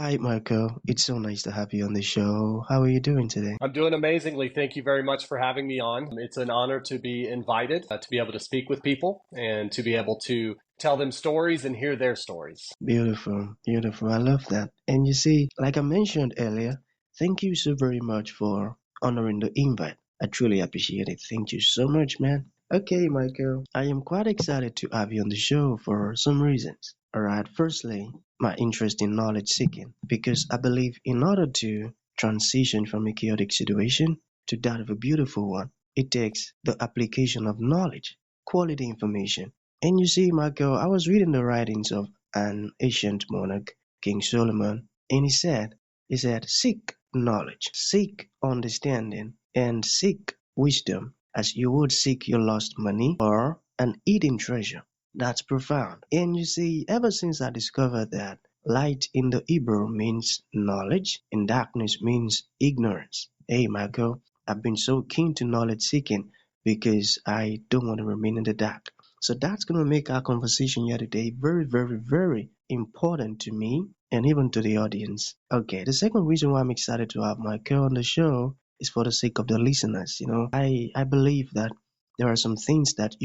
Hi, Michael. It's so nice to have you on the show. How are you doing today? I'm doing amazingly. Thank you very much for having me on. It's an honor to be invited, to be able to speak with people and to be able to tell them stories and hear their stories. Beautiful, beautiful. I love that. And you see, like I mentioned earlier, thank you so very much for honoring the invite. I truly appreciate it. Thank you so much, man. Okay, Michael. I am quite excited to have you on the show for some reasons. All right. Firstly, my interest in knowledge seeking, because I believe in order to transition from a chaotic situation to that of a beautiful one, it takes the application of knowledge, quality information. And you see, Michael, I was reading the writings of an ancient monarch, King Solomon, and he said, seek knowledge, seek understanding, and seek wisdom as you would seek your lost money or an hidden treasure. That's profound. And you see, ever since I discovered that light in the Hebrew means knowledge and darkness means ignorance. Hey, Michael, I've been so keen to knowledge seeking because I don't want to remain in the dark. So that's going to make our conversation here today very, very, very important to me and even to the audience. Okay, the second reason why I'm excited to have Michael on the show is for the sake of the listeners. I believe that there are some things that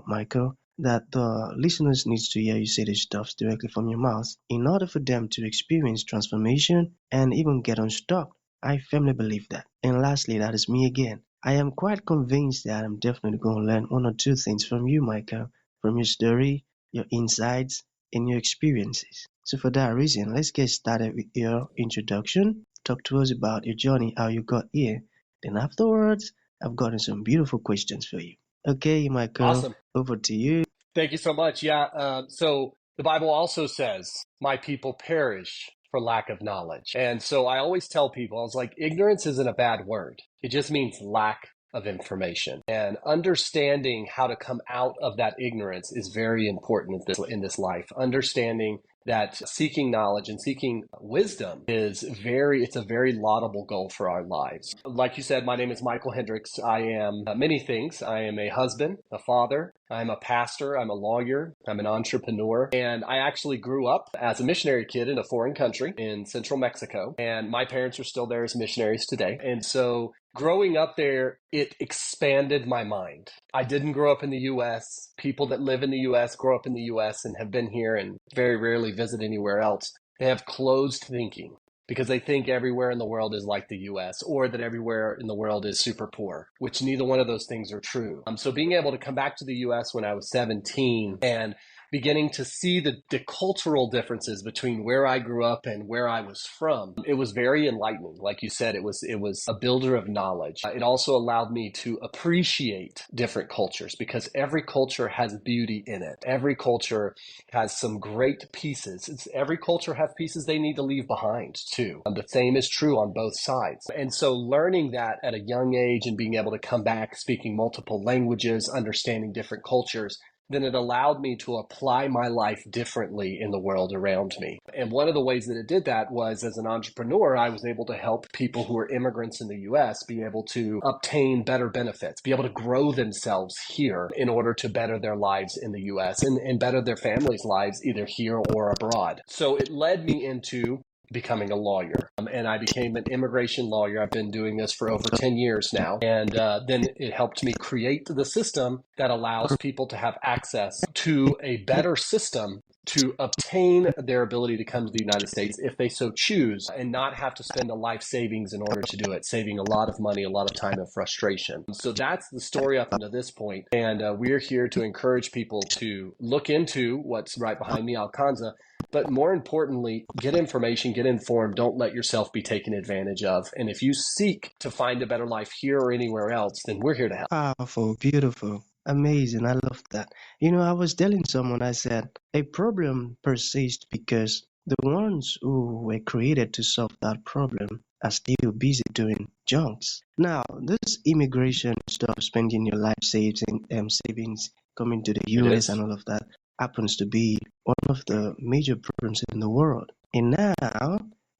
Michael, that the listeners needs to hear you say this stuff directly from your mouth in order for them to experience transformation and even get unstuck. I firmly believe that. And lastly, that is me again. I am quite convinced that I'm definitely going to learn one or two things from you, Michael, from your story, your insights, and your experiences. So for that reason, let's get started with your introduction. Talk to us about your journey, how you got here. Then afterwards, I've gotten some beautiful questions for you. Okay, Michael, Awesome. over to you. Thank you so much. Yeah. So the Bible also says, my people perish for lack of knowledge. And so I always tell people, I was like, ignorance isn't a bad word. It just means lack of information. And understanding how to come out of that ignorance is very important in this life. Understanding that seeking knowledge and seeking wisdom it's a very laudable goal for our lives. Like you said, my name is Michael Hendricks. I am many things. I am a husband, a father, I'm a pastor, I'm a lawyer, I'm an entrepreneur, and I actually grew up as a missionary kid in a foreign country in central Mexico, and my parents are still there as missionaries today. And so growing up there, it expanded my mind. I didn't grow up in the US. People that live in the US grow up in the US and have been here and very rarely visit anywhere else. They have closed thinking because they think everywhere in the world is like the US or that everywhere in the world is super poor, which neither one of those things are true. So being able to come back to the US when I was 17 and beginning to see the cultural differences between where I grew up and where I was from, it was very enlightening. Like you said, it was a builder of knowledge. It also allowed me to appreciate different cultures because every culture has beauty in it. Every culture has some great pieces. Every culture has pieces they need to leave behind too. The same is true on both sides. And so learning that at a young age and being able to come back speaking multiple languages, understanding different cultures, then it allowed me to apply my life differently in the world around me. And one of the ways that it did that was as an entrepreneur, I was able to help people who are immigrants in the US be able to obtain better benefits, be able to grow themselves here in order to better their lives in the US and better their families' lives either here or abroad. So it led me into becoming a lawyer. And I became an immigration lawyer. I've been doing this for over 10 years now. And then it helped me create the system that allows people to have access to a better system to obtain their ability to come to the United States if they so choose and not have to spend a life savings in order to do it, saving a lot of money, a lot of time and frustration. So that's the story up until this point. And we're here to encourage people to look into what's right behind me, Allcanza, but more importantly, get information, get informed. Don't let yourself be taken advantage of. And if you seek to find a better life here or anywhere else, then we're here to help. Powerful, beautiful, amazing. I love that. I was telling someone, I said, a problem persists because the ones who were created to solve that problem are still busy doing junks. Now, this immigration stuff, spending your life savings, coming to the It US and is. all of that happens to be one of the major problems in the world. And now,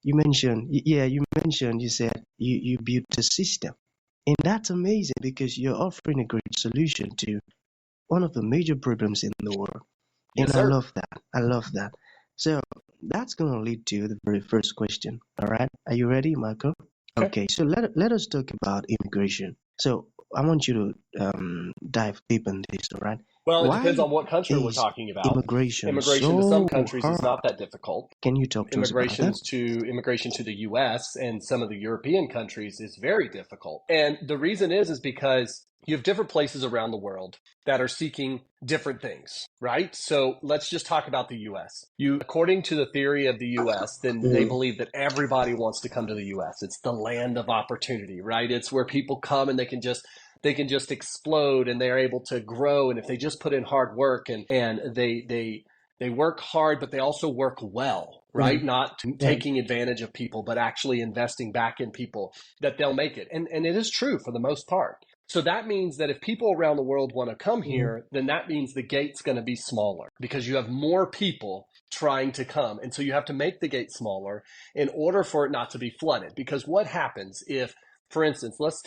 you said you built a system. And that's amazing because you're offering a great solution to one of the major problems in the world. And Yes, I sir. love that. I love that. So that's going to lead to the very first question. All right. Are you ready, Michael? Okay. Okay. So let us talk about immigration. So I want you to dive deep in this. All right. Well, it depends Why on what country we're is talking about. immigration Immigration to some so countries is hard? not that difficult. Can you talk to us about that? Immigration to the US and some of the European countries is very difficult. And the reason is because you have different places around the world that are seeking different things, right? So let's just talk about the US. According to the theory of the US, then they Mm, believe that everybody wants to come to the US. It's the land of opportunity, right? It's where people come and they can just explode and they're able to grow. And if they just put in hard work and they work hard, but they also work well, right? mm, Not yeah. taking advantage of people, but actually investing back in people, that they'll make it. And it is true for the most part. So that means that if people around the world want to come Mm, here, then that means the gate's going to be smaller because you have more people trying to come. And so you have to make the gate smaller in order for it not to be flooded. Because what happens if, for instance, let's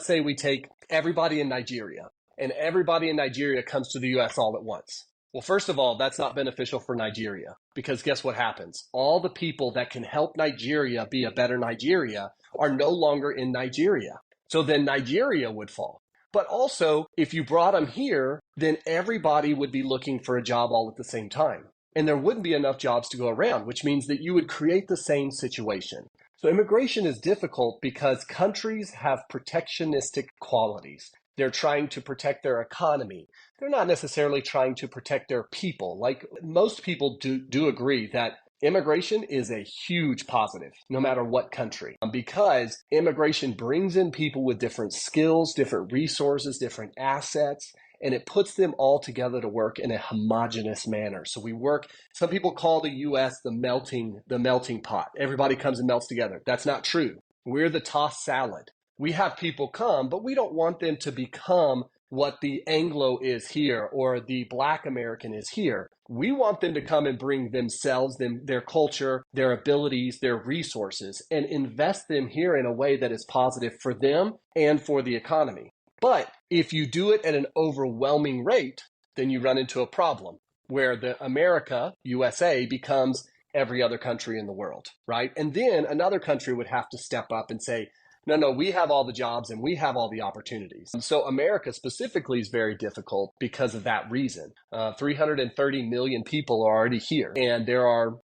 say we take everybody in Nigeria and everybody in Nigeria comes to the US all at once. Well, first of all, that's not beneficial for Nigeria because guess what happens? All the people that can help Nigeria be a better Nigeria are no longer in Nigeria. So then Nigeria would fall. But also, if you brought them here, then everybody would be looking for a job all at the same time. And there wouldn't be enough jobs to go around, which means that you would create the same situation. So immigration is difficult because countries have protectionistic qualities. They're trying to protect their economy. They're not necessarily trying to protect their people. Like most people do agree that immigration is a huge positive, no matter what country, because immigration brings in people with different skills, different resources, different assets, and it puts them all together to work in a homogenous manner. So we work, some people call the US the melting pot. Everybody comes and melts together. That's not true. We're the tossed salad. We have people come, but we don't want them to become what the Anglo is here or the Black American is here. We want them to come and bring themselves, their culture, their abilities, their resources, and invest them here in a way that is positive for them and for the economy. But if you do it at an overwhelming rate, then you run into a problem where the America, USA, becomes every other country in the world, right? And then another country would have to step up and say, no, we have all the jobs and we have all the opportunities. So America specifically is very difficult because of that reason. 330 million people are already here, and there are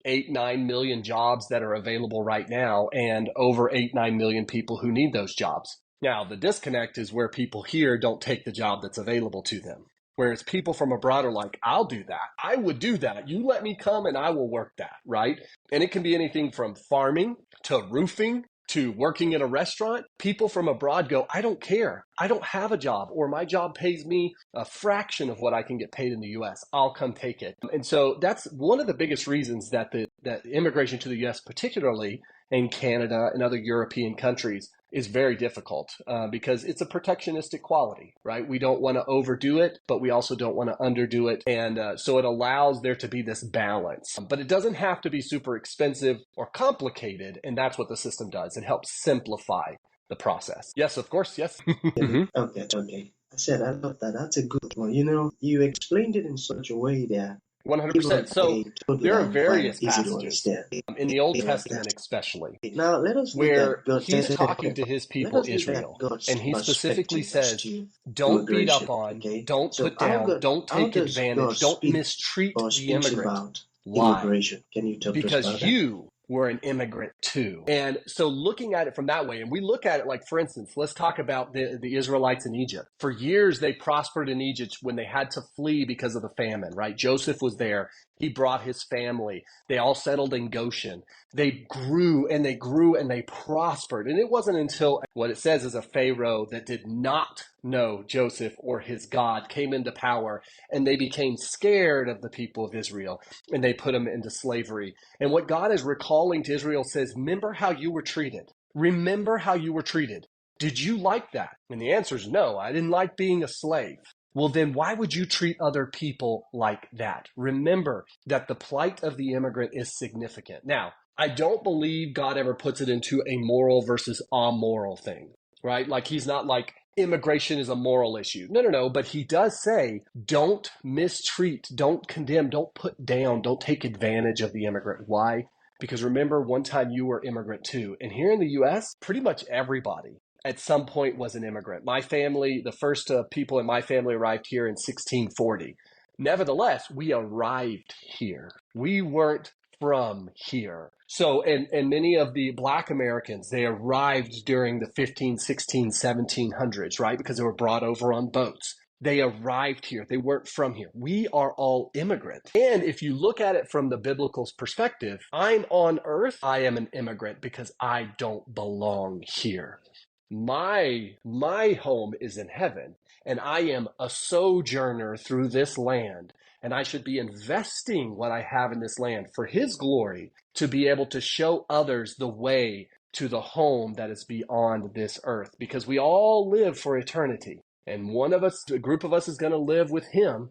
8-9 million jobs that are available right now, and over 8-9 million people who need those jobs. Now, the disconnect is where people here don't take the job that's available to them. Whereas people from abroad are like, I'll do that. I would do that. You let me come and I will work that, right? And it can be anything from farming to roofing to working in a restaurant. People from abroad go, I don't care. I don't have a job, or my job pays me a fraction of what I can get paid in the US. I'll come take it. And so that's one of the biggest reasons that that immigration to the US, particularly in Canada and other European countries, is very difficult because it's a protectionistic quality, right? We don't want to overdo it, but we also don't want to underdo it. And so it allows there to be this balance. But it doesn't have to be super expensive or complicated. And that's what the system does. It helps simplify the process. Yes, of course. Yes. yeah. Okay, okay. I said I love that. That's a good one. You explained it in such a way that 100%. even So a toddler there are will find it various easy to passages understand. in the Old I love Testament, that. especially, Now let us look at where God. he's talking Okay. to his Let people, us look at Israel. God's And he specifically perspective as says, to don't beat up immigration. on, Okay. don't So put down, don't how take does God advantage, don't speak mistreat or the speaks immigrant. about Why? immigration? Can you talk to us Because about that? you were an immigrant too. And so looking at it from that way, and we look at it like, for instance, let's talk about the Israelites in Egypt. For years, they prospered in Egypt when they had to flee because of the famine, right? Joseph was there. He brought his family. They all settled in Goshen. They grew and they grew and they prospered. And it wasn't until what it says is a Pharaoh that did not know Joseph or his God came into power, and they became scared of the people of Israel, and they put them into slavery. And what God is recalling to Israel says, remember how you were treated. Remember how you were treated. Did you like that? And the answer is no, I didn't like being a slave. Well, then why would you treat other people like that? Remember that the plight of the immigrant is significant. Now, I don't believe God ever puts it into a moral versus amoral thing, right? Like he's not like, immigration is a moral issue. No, no, no. But he does say, don't mistreat, don't condemn, don't put down, don't take advantage of the immigrant. Why? Because remember, one time you were immigrant too. And here in the US, pretty much everybody at some point was an immigrant. My family, the first people in my family arrived here in 1640. Nevertheless, we arrived here. We weren't from here. So, and many of the Black Americans, they arrived during the 15, 16, 1700s, right? Because they were brought over on boats. They arrived here. They weren't from here. We are all immigrants. And if you look at it from the biblical perspective, I'm on earth. I am an immigrant because I don't belong here. My home is in heaven, and I am a sojourner through this land, and I should be investing what I have in this land for his glory to be able to show others the way to the home that is beyond this earth, because we all live for eternity, and one of us, a group of us, is going to live with him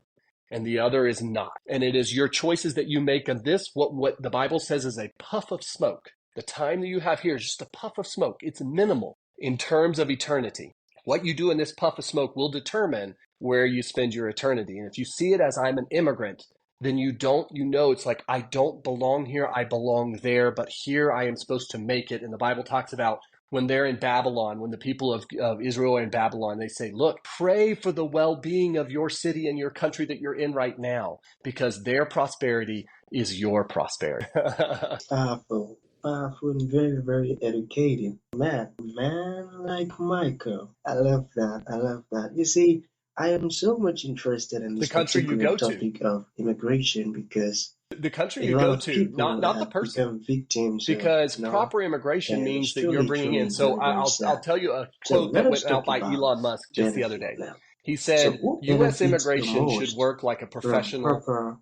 and the other is not. And it is your choices that you make of this, what the Bible says is a puff of smoke. The time that you have here is just a puff of smoke. It's minimal in terms of eternity. What you do in this puff of smoke will determine where you spend your eternity. And if you see it as I'm an immigrant, then you know, it's like, I don't belong here, I belong there, but here I am supposed to make it. And the Bible talks about when they're in Babylon, when the people of Israel are in Babylon, they say, look, pray for the well-being of your city and your country that you're in right now, because their prosperity is your prosperity. Powerful, powerful, and very, very educating. Man like Michael. I love that. I love that. You see, I am so much interested in The this country you particular go to. topic of immigration because The country a you lot go of to, people not the have person. become victims of, Because proper immigration means that you're truly, bringing in. truly So very, very I'll sad. tell you a So quote let that us went out talk by about Elon Musk just the other benefit day. now. He So said who U.S. benefits the immigration should most work like a from professional proper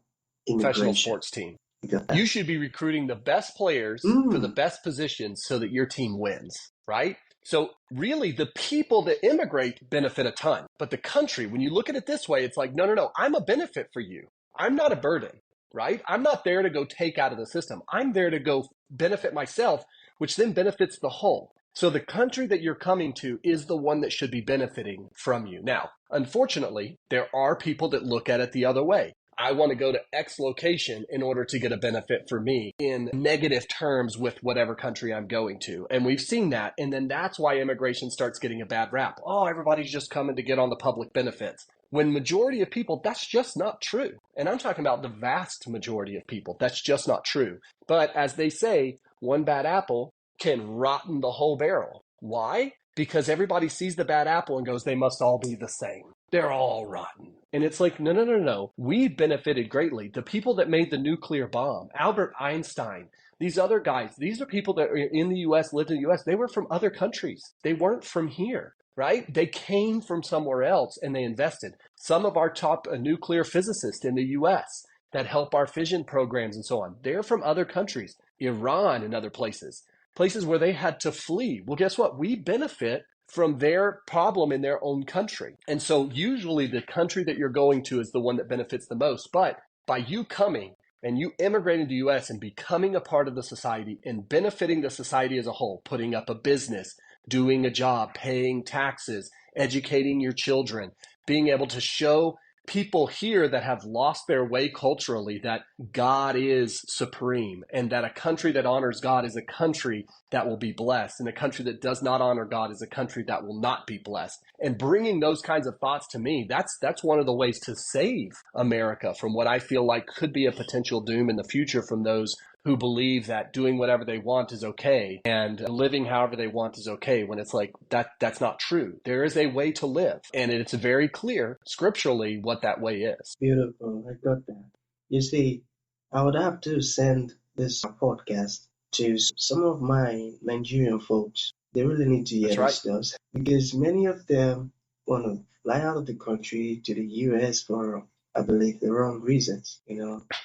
professional immigration? sports team. Because You should be recruiting the best players for the best positions so that your team wins, right? So really the people that immigrate benefit a ton, but the country, when you look at it this way, it's like, no, no, no, I'm a benefit for you. I'm not a burden, right? I'm not there to go take out of the system. I'm there to go benefit myself, which then benefits the whole. So the country that you're coming to is the one that should be benefiting from you. Now, unfortunately, there are people that look at it the other way. I want to go to X location in order to get a benefit for me in negative terms with whatever country I'm going to. And we've seen that. And then that's why immigration starts getting a bad rap. Oh, everybody's just coming to get on the public benefits. When majority of people, that's just not true. And I'm talking about the vast majority of people. That's just not true. But as they say, one bad apple can rotten the whole barrel. Why? Because everybody sees the bad apple and goes, they must all be the same. They're all rotten. And it's like, no, no, no, no. We benefited greatly. The people that made the nuclear bomb, Albert Einstein, these other guys, these are people that are in the U.S., lived in the U.S. They were from other countries. They weren't from here, right? They came from somewhere else and they invested. Some of our top nuclear physicists in the U.S. that help our fission programs and so on, they're from other countries, Iran and other places where they had to flee. Well, guess what? We benefit from their problem in their own country. And so usually the country that you're going to is the one that benefits the most. But by you coming and you immigrating to the US and becoming a part of the society and benefiting the society as a whole, putting up a business, doing a job, paying taxes, educating your children, being able to show people here that have lost their way culturally that God is supreme and that a country that honors God is a country that will be blessed, and a country that does not honor God is a country that will not be blessed. And bringing those kinds of thoughts to me, that's one of the ways to save America from what I feel like could be a potential doom in the future from those who believe that doing whatever they want is okay and living however they want is okay, when it's like that's not true. There is a way to live, and it's very clear scripturally what that way is. beautiful, I got that. You see, I would have to send this podcast to some of my Nigerian folks. They really need to hear That's right. this stuff because many of them want to fly out of the country to the US for, I believe, the wrong reasons,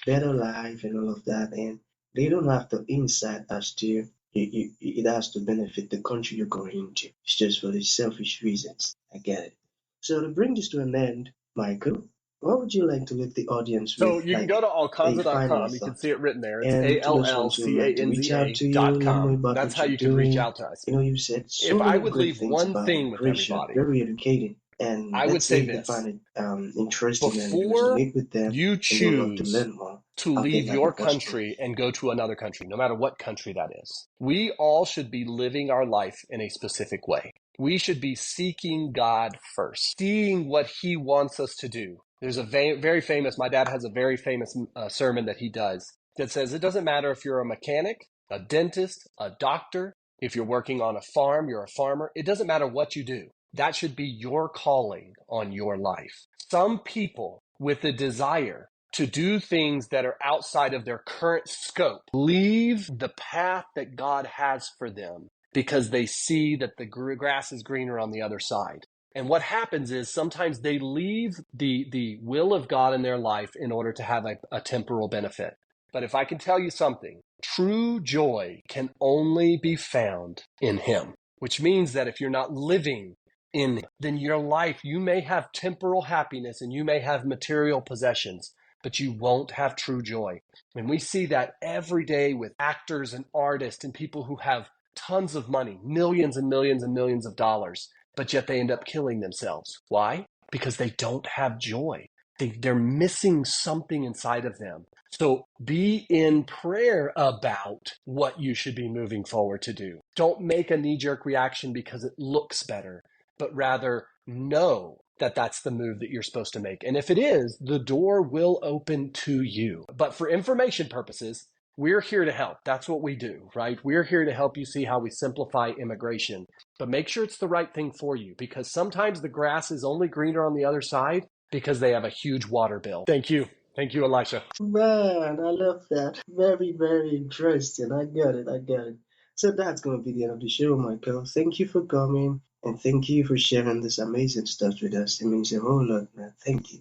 better life and all of that. And they don't have the insight as to it has to benefit the country you're going into. It's just for the selfish reasons. I get it. So to bring this to an end, Michael, what would you like to leave the audience So with, you can like go to a final allcanza.com. You can thought? see it written there. It's And to those ones who would like to reach out ALLCANZA to you, dot learn more com. about That's what how you're you can reach doing, out to us. you've said so If I many would great leave things one about thing with immigration, everybody, very educating. And I would let's say say they this. find it interesting and you Before resonate with them you and you'll love to choose learn more. to I'll take leave that your possible. country and go to another country, no matter what country that is, we all should be living our life in a specific way. We should be seeking God first, seeing what He wants us to do. There's a very famous, my dad has a very famous sermon that he does that says it doesn't matter if you're a mechanic, a dentist, a doctor, if you're working on a farm, you're a farmer, it doesn't matter what you do. That should be your calling on your life. Some people with a desire to do things that are outside of their current scope leave the path that God has for them because they see that the grass is greener on the other side. And what happens is sometimes they leave the will of God in their life in order to have a temporal benefit. But if I can tell you something, true joy can only be found in Him, which means that if you're not living in, then your life, you may have temporal happiness and you may have material possessions, but you won't have true joy. And we see that every day with actors and artists and people who have tons of money, millions and millions and millions of dollars, but yet they end up killing themselves. Why? Because they don't have joy. They're missing something inside of them. So be in prayer about what you should be moving forward to do. Don't make a knee-jerk reaction because it looks better, but rather know that that's the move that you're supposed to make. And if it is, the door will open to you. But for information purposes, we're here to help. That's what we do, right? We're here to help you see how we simplify immigration. But make sure it's the right thing for you, because sometimes the grass is only greener on the other side because they have a huge water bill. Thank you. Thank you, Elisha. Man, I love that. Very, very interesting. I get it. I get it. So that's going to be the end of the show, Michael. Thank you for coming and thank you for sharing this amazing stuff with us. It means a whole lot, man. Thank you.